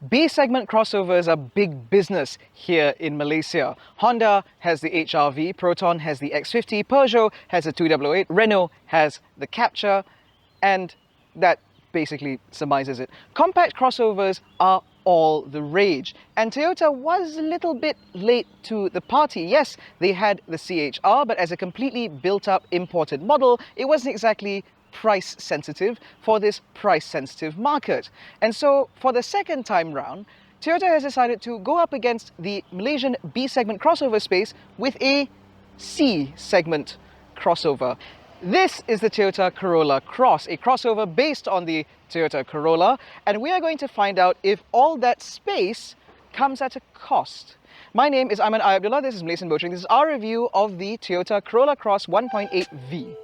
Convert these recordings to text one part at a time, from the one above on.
B-segment crossovers are big business here in Malaysia. Honda has the HR-V, PROTON has the X50, Peugeot has the 2008, Renault has the Capture, and that basically surmises it. Compact crossovers are all the rage, and Toyota was a little bit late to the party. Yes, they had the CHR, but as a completely built-up imported model, it wasn't exactly price sensitive for this price sensitive market. And so for the second time round, Toyota has decided to go up against the Malaysian B segment crossover space with a C segment crossover. This is the Toyota Corolla Cross, a crossover based on the Toyota Corolla, and we are going to find out if all that space comes at a cost. My name is Ayman Abdullah, this is MalaysianMotoring. This is our review of the Toyota Corolla Cross 1.8V.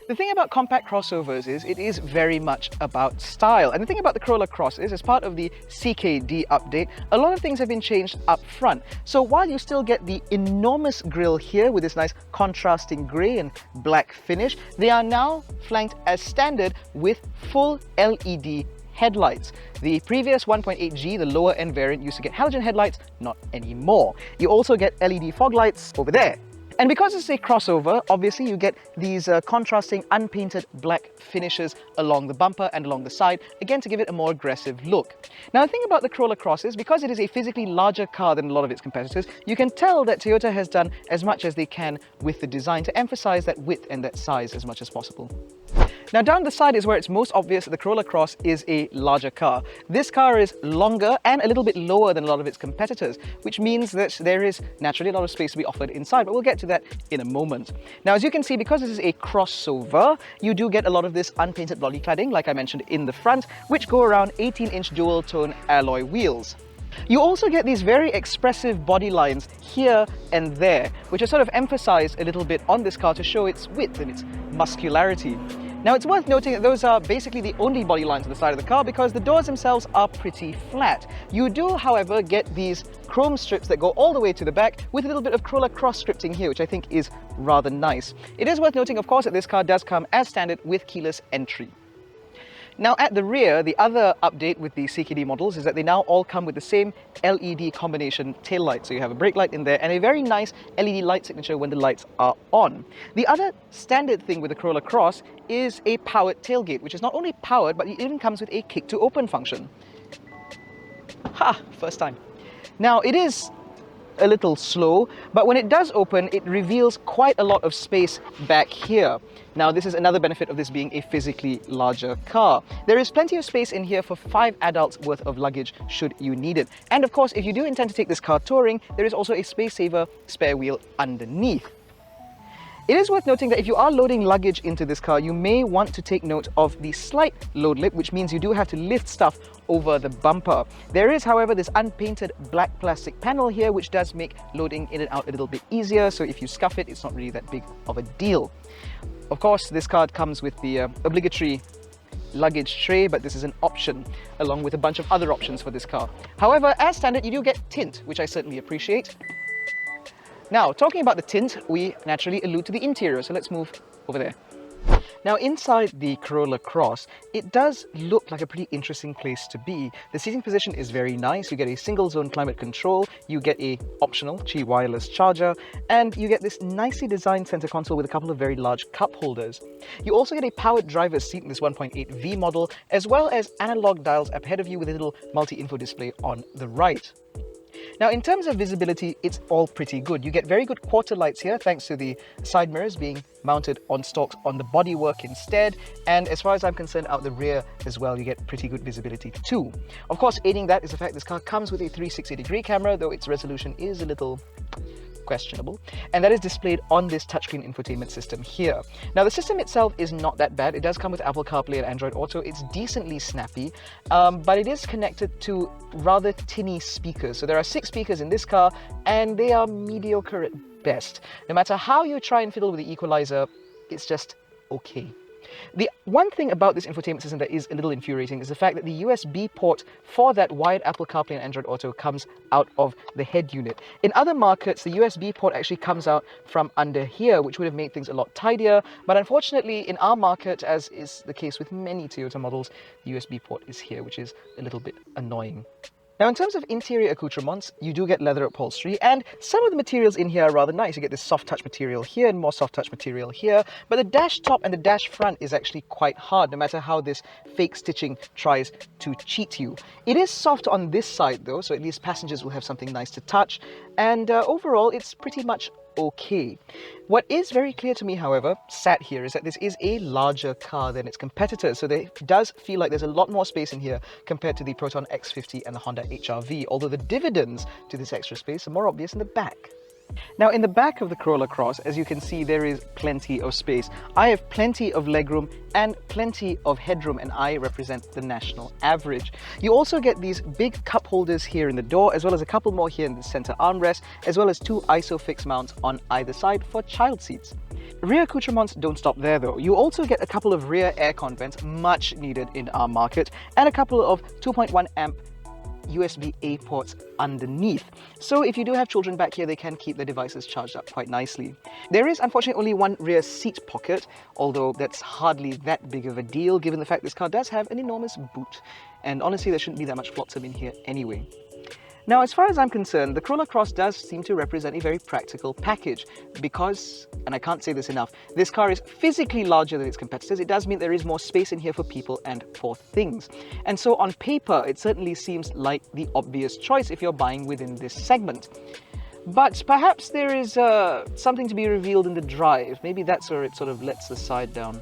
The thing about compact crossovers is it is very much about style. And the thing about the Corolla Cross is, as part of the CKD update, a lot of things have been changed up front. So while you still get the enormous grille here with this nice contrasting grey and black finish, they are now flanked as standard with full LED headlights. The previous 1.8G, the lower end variant, used to get halogen headlights, not anymore. You also get LED fog lights over there. And because it's a crossover, obviously you get these contrasting unpainted black finishes along the bumper and along the side, again to give it a more aggressive look. Now the thing about the Corolla Cross is, because it is a physically larger car than a lot of its competitors, you can tell that Toyota has done as much as they can with the design to emphasize that width and that size as much as possible. Now down the side is where it's most obvious that the Corolla Cross is a larger car. This car is longer and a little bit lower than a lot of its competitors, which means that there is naturally a lot of space to be offered inside, but we'll get to that in a moment. Now as you can see, because this is a crossover, you do get a lot of this unpainted body cladding, like I mentioned, in the front, which go around 18-inch dual-tone alloy wheels. You also get these very expressive body lines here and there, which are sort of emphasized a little bit on this car to show its width and its muscularity. Now it's worth noting that those are basically the only body lines on the side of the car, because the doors themselves are pretty flat. You do, however, get these chrome strips that go all the way to the back with a little bit of Corolla Cross scripting here, which I think is rather nice. It is worth noting, of course, that this car does come as standard with keyless entry. Now at the rear, the other update with the CKD models is that they now all come with the same LED combination tail light. So you have a brake light in there and a very nice LED light signature when the lights are on. The other standard thing with the Corolla Cross is a powered tailgate, which is not only powered, but it even comes with a kick to open function. Ha! First time. Now it is a little slow, but when it does open, it reveals quite a lot of space back here. Now this is another benefit of this being a physically larger car. There is plenty of space in here for 5 adults worth of luggage should you need it. And of course, if you do intend to take this car touring, there is also a space saver spare wheel underneath. It is worth noting that if you are loading luggage into this car, you may want to take note of the slight load lip, which means you do have to lift stuff over the bumper. There is, however, this unpainted black plastic panel here, which does make loading in and out a little bit easier, so if you scuff it, it's not really that big of a deal. Of course, this car comes with the obligatory luggage tray, but this is an option, along with a bunch of other options for this car. However, as standard, you do get tint, which I certainly appreciate. Now, talking about the tint, we naturally allude to the interior, so let's move over there. Now, inside the Corolla Cross, it does look like a pretty interesting place to be. The seating position is very nice. You get a single-zone climate control, you get a optional Qi wireless charger, and you get this nicely designed center console with a couple of very large cup holders. You also get a powered driver's seat in this 1.8V model, as well as analog dials up ahead of you with a little multi-info display on the right. Now, in terms of visibility, it's all pretty good. You get very good quarter lights here, thanks to the side mirrors being mounted on stalks on the bodywork instead. And as far as I'm concerned, out the rear as well, you get pretty good visibility too. Of course, aiding that is the fact this car comes with a 360-degree camera, though its resolution is a little questionable, and that is displayed on this touchscreen infotainment system here. Now the system itself is not that bad. It does come with Apple CarPlay and Android Auto. It's decently snappy, but it is connected to rather tinny speakers. So there are 6 speakers in this car, and they are mediocre at best. No matter how you try and fiddle with the equalizer, it's just okay. The one thing about this infotainment system that is a little infuriating is the fact that the USB port for that wired Apple CarPlay and Android Auto comes out of the head unit. In other markets, the USB port actually comes out from under here, which would have made things a lot tidier. But unfortunately, in our market, as is the case with many Toyota models, the USB port is here, which is a little bit annoying. Now, in terms of interior accoutrements, you do get leather upholstery, and some of the materials in here are rather nice. You get this soft touch material here and more soft touch material here, but the dash top and the dash front is actually quite hard, no matter how this fake stitching tries to cheat you. It is soft on this side though, so at least passengers will have something nice to touch, and overall it's pretty much okay. What is very clear to me, however, sat here, is that this is a larger car than its competitors, so it does feel like there's a lot more space in here compared to the PROTON X50 and the Honda HR-V, although the dividends to this extra space are more obvious in the back. Now, in the back of the Corolla Cross, as you can see, there is plenty of space. I have plenty of legroom and plenty of headroom, and I represent the national average. You also get these big cup holders here in the door, as well as a couple more here in the center armrest, as well as two ISOFIX mounts on either side for child seats. Rear accoutrements don't stop there though. You also get a couple of rear aircon vents, much needed in our market, and a couple of 2.1 amp USB-A ports underneath. So if you do have children back here, they can keep their devices charged up quite nicely. There is unfortunately only one rear seat pocket, although that's hardly that big of a deal given the fact this car does have an enormous boot. And honestly, there shouldn't be that much flotsam in here anyway. Now, as far as I'm concerned, the Corolla Cross does seem to represent a very practical package because, and I can't say this enough, this car is physically larger than its competitors. It does mean there is more space in here for people and for things. And so on paper, it certainly seems like the obvious choice if you're buying within this segment. But perhaps there is something to be revealed in the drive. Maybe that's where it sort of lets the side down.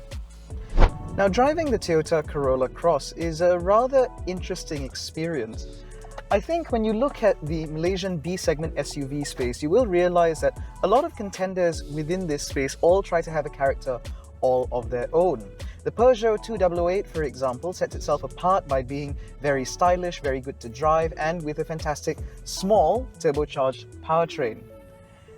Now, driving the Toyota Corolla Cross is a rather interesting experience. I think when you look at the Malaysian B-segment SUV space, you will realize that a lot of contenders within this space all try to have a character all of their own. The Peugeot 2008, for example, sets itself apart by being very stylish, very good to drive, and with a fantastic small turbocharged powertrain.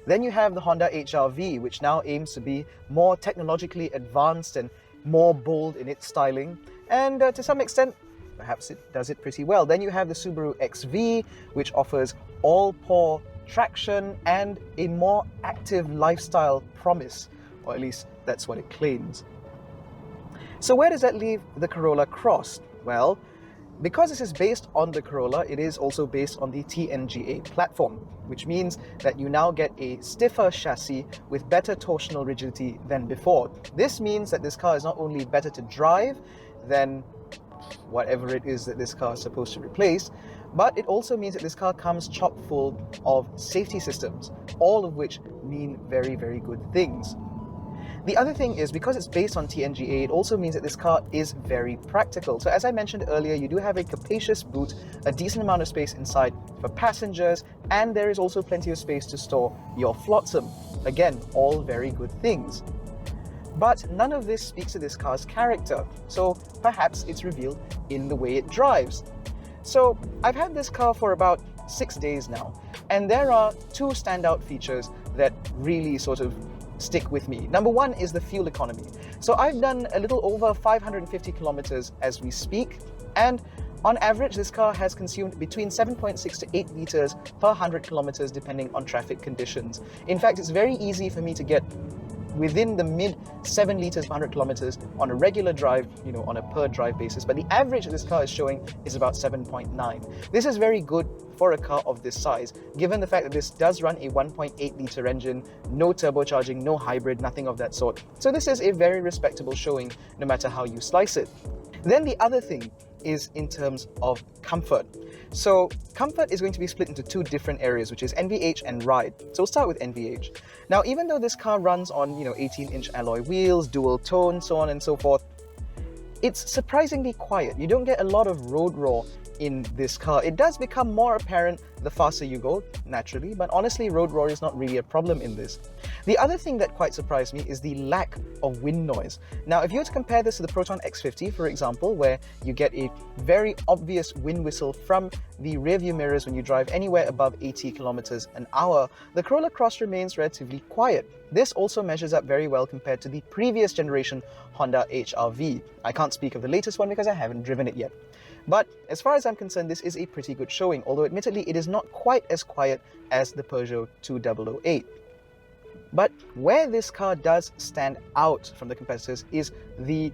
Then you have the Honda HR-V, which now aims to be more technologically advanced and more bold in its styling, and to some extent, perhaps it does it pretty well. Then you have the Subaru XV, which offers all-power traction and a more active lifestyle promise, or at least that's what it claims. So where does that leave the Corolla Cross? Well, because this is based on the Corolla, it is also based on the TNGA platform, which means that you now get a stiffer chassis with better torsional rigidity than before. This means that this car is not only better to drive than whatever it is that this car is supposed to replace, but it also means that this car comes chock full of safety systems, all of which mean very, very good things. The other thing is, because it's based on TNGA, it also means that this car is very practical. So as I mentioned earlier, you do have a capacious boot, a decent amount of space inside for passengers, and there is also plenty of space to store your flotsam. Again, all very good things. But none of this speaks to this car's character, so perhaps it's revealed in the way it drives. So I've had this car for about 6 days now, and there are two standout features that really sort of stick with me. Number one is the fuel economy. So I've done a little over 550 kilometers as we speak, and on average, this car has consumed between 7.6 to 8 liters per 100 kilometers depending on traffic conditions. In fact, it's very easy for me to get within the mid 7 liters per 100 kilometers on a regular drive, on a per drive basis, but the average this car is showing is about 7.9. This is very good for a car of this size, given the fact that this does run a 1.8 liter engine, no turbocharging, no hybrid, nothing of that sort. So this is a very respectable showing, no matter how you slice it. Then the other thing is in terms of comfort. So comfort is going to be split into two different areas, which is NVH and ride. So we'll start with NVH. Now, even though this car runs on 18-inch alloy wheels, dual tone, so on and so forth, it's surprisingly quiet. You don't get a lot of road roar in this car. It does become more apparent the faster you go, naturally, but honestly, road roar is not really a problem in this. The other thing that quite surprised me is the lack of wind noise. Now, if you were to compare this to the PROTON X50, for example, where you get a very obvious wind whistle from the rearview mirrors when you drive anywhere above 80 kilometers an hour, the Corolla Cross remains relatively quiet. This also measures up very well compared to the previous generation Honda HR-V. I can't speak of the latest one because I haven't driven it yet. But as far as I'm concerned, this is a pretty good showing, although admittedly it is not quite as quiet as the Peugeot 2008. But where this car does stand out from the competitors is the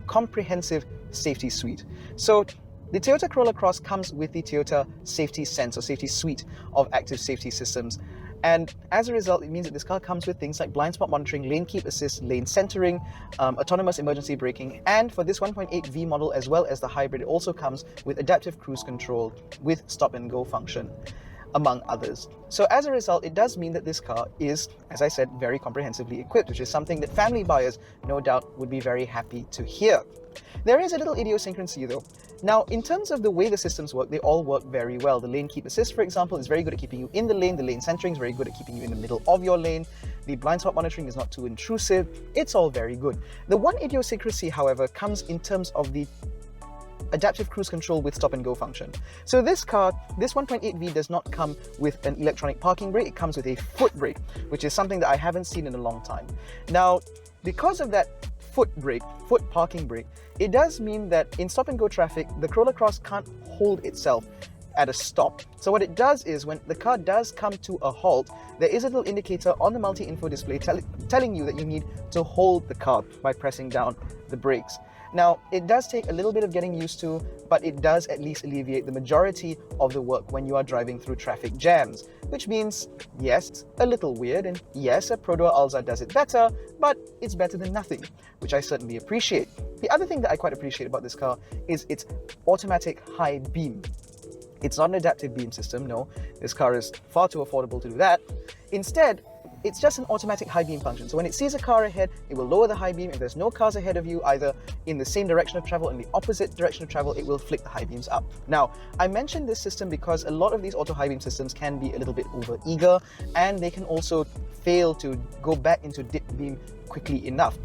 comprehensive safety suite. So the Toyota Corolla Cross comes with the Toyota Safety Sense or Safety Suite of active safety systems. And as a result, it means that this car comes with things like blind spot monitoring, lane keep assist, lane centering, autonomous emergency braking, and for this 1.8V model as well as the hybrid, it also comes with adaptive cruise control with stop and go function, among others. So as a result, it does mean that this car is, as I said, very comprehensively equipped, which is something that family buyers no doubt would be very happy to hear. There is a little idiosyncrasy though. Now, in terms of the way the systems work, they all work very well. The lane keep assist, for example, is very good at keeping you in the lane centering is very good at keeping you in the middle of your lane. The blind spot monitoring is not too intrusive. It's all very good. The one idiosyncrasy, however, comes in terms of the adaptive cruise control with stop and go function. So this car, this 1.8V does not come with an electronic parking brake, it comes with a foot brake, which is something that I haven't seen in a long time. Now, because of that foot parking brake, it does mean that in stop and go traffic, the Corolla Cross can't hold itself at a stop. So what it does is when the car does come to a halt, there is a little indicator on the multi-info display telling you that you need to hold the car by pressing down the brakes. Now, it does take a little bit of getting used to, but it does at least alleviate the majority of the work when you are driving through traffic jams, which means, yes, a little weird, and yes, a Pro Duo Alza does it better, but it's better than nothing, which I certainly appreciate. The other thing that I quite appreciate about this car is its automatic high beam. It's not an adaptive beam system, no, this car is far too affordable to do that. Instead, it's just an automatic high beam function. So when it sees a car ahead, it will lower the high beam. If there's no cars ahead of you, either in the same direction of travel or in the opposite direction of travel, it will flick the high beams up. Now, I mentioned this system because a lot of these auto high beam systems can be a little bit over eager, and they can also fail to go back into dip beam quickly enough.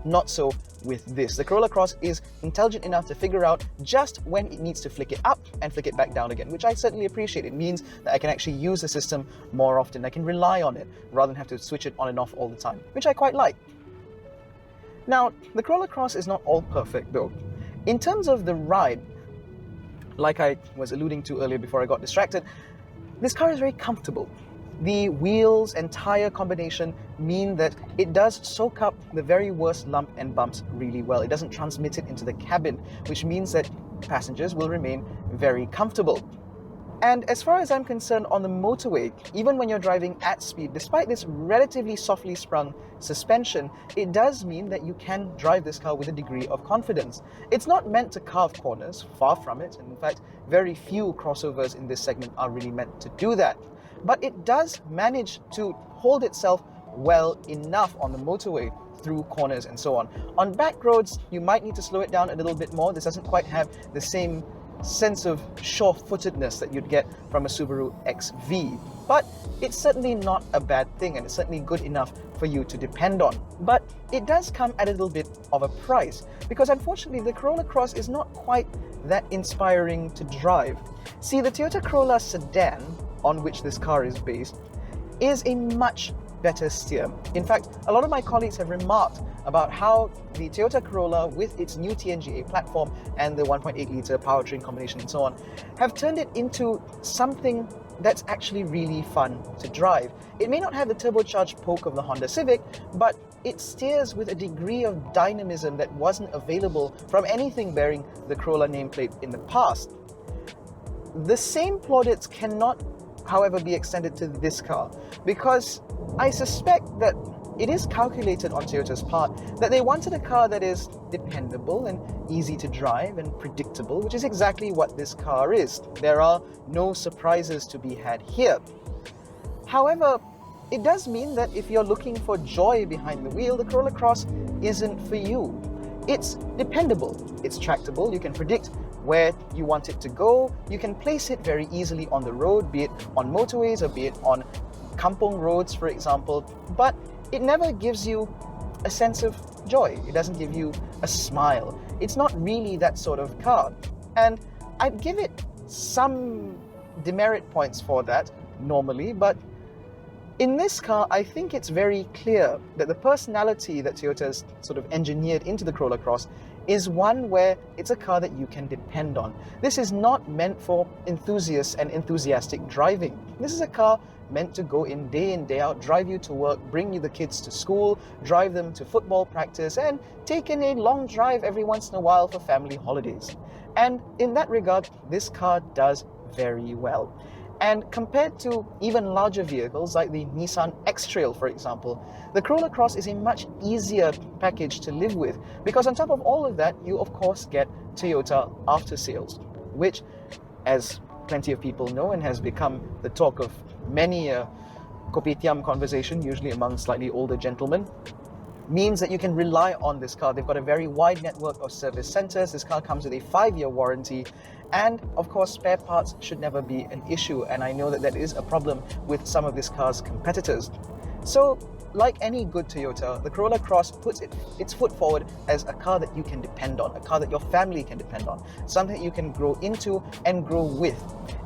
Not so with this. The Corolla Cross is intelligent enough to figure out just when it needs to flick it up and flick it back down again, which I certainly appreciate. It means that I can actually use the system more often. I can rely on it rather than have to switch it on and off all the time, which I quite like. Now, the Corolla Cross is not all perfect though. In terms of the ride, like I was alluding to earlier before I got distracted, this car is very comfortable. The wheels and tire combination mean that it does soak up the very worst lump and bumps really well. It doesn't transmit it into the cabin, which means that passengers will remain very comfortable. And as far as I'm concerned, on the motorway, even when you're driving at speed, despite this relatively softly sprung suspension, it does mean that you can drive this car with a degree of confidence. It's not meant to carve corners, far from it, and in fact, very few crossovers in this segment are really meant to do that. But it does manage to hold itself well enough on the motorway through corners and so on. On back roads, you might need to slow it down a little bit more. This doesn't quite have the same sense of sure-footedness that you'd get from a Subaru XV, but it's certainly not a bad thing, and it's certainly good enough for you to depend on. But it does come at a little bit of a price, because unfortunately the Corolla Cross is not quite that inspiring to drive. See, the Toyota Corolla sedan, on which this car is based, is a much better steer. In fact, a lot of my colleagues have remarked about how the Toyota Corolla, with its new TNGA platform and the 1.8-litre powertrain combination and so on, have turned it into something that's actually really fun to drive. It may not have the turbocharged poke of the Honda Civic, but it steers with a degree of dynamism that wasn't available from anything bearing the Corolla nameplate in the past. The same plaudits cannot, however, be extended to this car, because I suspect that it is calculated on Toyota's part that they wanted a car that is dependable and easy to drive and predictable, which is exactly what this car is. There are no surprises to be had here. However, it does mean that if you're looking for joy behind the wheel, the Corolla Cross isn't for you. It's dependable, it's tractable, you can predict where you want it to go, you can place it very easily on the road, be it on motorways or be it on kampong roads, for example, but it never gives you a sense of joy. It doesn't give you a smile. It's not really that sort of car. And I'd give it some demerit points for that normally, but in this car, I think it's very clear that the personality that Toyota's sort of engineered into the Corolla Cross is one where it's a car that you can depend on. This is not meant for enthusiasts and enthusiastic driving. This is a car meant to go in, day out, drive you to work, bring you the kids to school, drive them to football practice, and take in a long drive every once in a while for family holidays. And in that regard, this car does very well. And compared to even larger vehicles like the Nissan X-Trail, for example, the Corolla Cross is a much easier package to live with, because on top of all of that, you of course get Toyota Aftersales, which, as plenty of people know and has become the talk of many a kopitiam conversation, usually among slightly older gentlemen, means that you can rely on this car. They've got a very wide network of service centers. This car comes with a 5-year warranty, and of course spare parts should never be an issue, and I know that that is a problem with some of this car's competitors. So like any good Toyota, the Corolla Cross puts its foot forward as a car that you can depend on, a car that your family can depend on, something that you can grow into and grow with.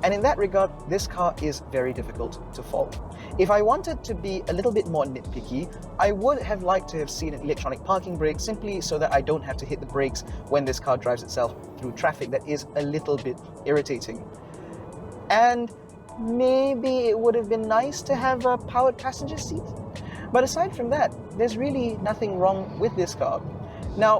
And in that regard, this car is very difficult to fault. If I wanted to be a little bit more nitpicky, I would have liked to have seen an electronic parking brake, simply so that I don't have to hit the brakes when this car drives itself through traffic. That is a little bit irritating. And maybe it would have been nice to have a powered passenger seat. But aside from that, there's really nothing wrong with this car. Now,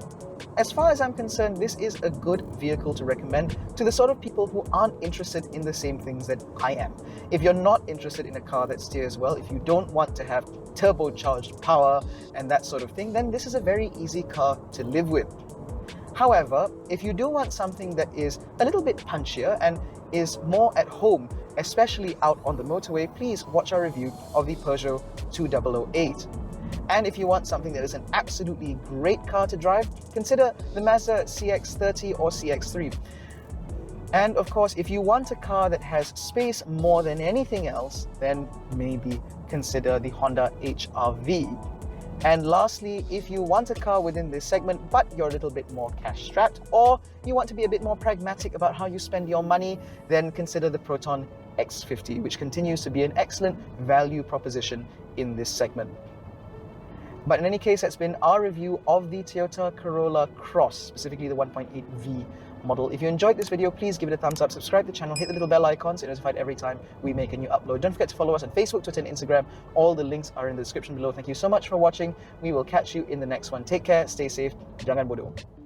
as far as I'm concerned, this is a good vehicle to recommend to the sort of people who aren't interested in the same things that I am. If you're not interested in a car that steers well, if you don't want to have turbocharged power and that sort of thing, then this is a very easy car to live with. However, if you do want something that is a little bit punchier and is more at home, especially out on the motorway, please watch our review of the Peugeot 2008. And if you want something that is an absolutely great car to drive, consider the Mazda CX-30 or CX-3. And of course, if you want a car that has space more than anything else, then maybe consider the Honda HR-V. And lastly, if you want a car within this segment, but you're a little bit more cash-strapped, or you want to be a bit more pragmatic about how you spend your money, then consider the PROTON X50, which continues to be an excellent value proposition in this segment. But in any case, that's been our review of the Toyota Corolla Cross, specifically the 1.8V model. If you enjoyed this video, please give it a thumbs up, subscribe to the channel, hit the little bell icon so you're notified every time we make a new upload. Don't forget to follow us on Facebook, Twitter, and Instagram. All the links are in the description below. Thank you so much for watching. We will catch you in the next one. Take care, stay safe, jangan bodoh.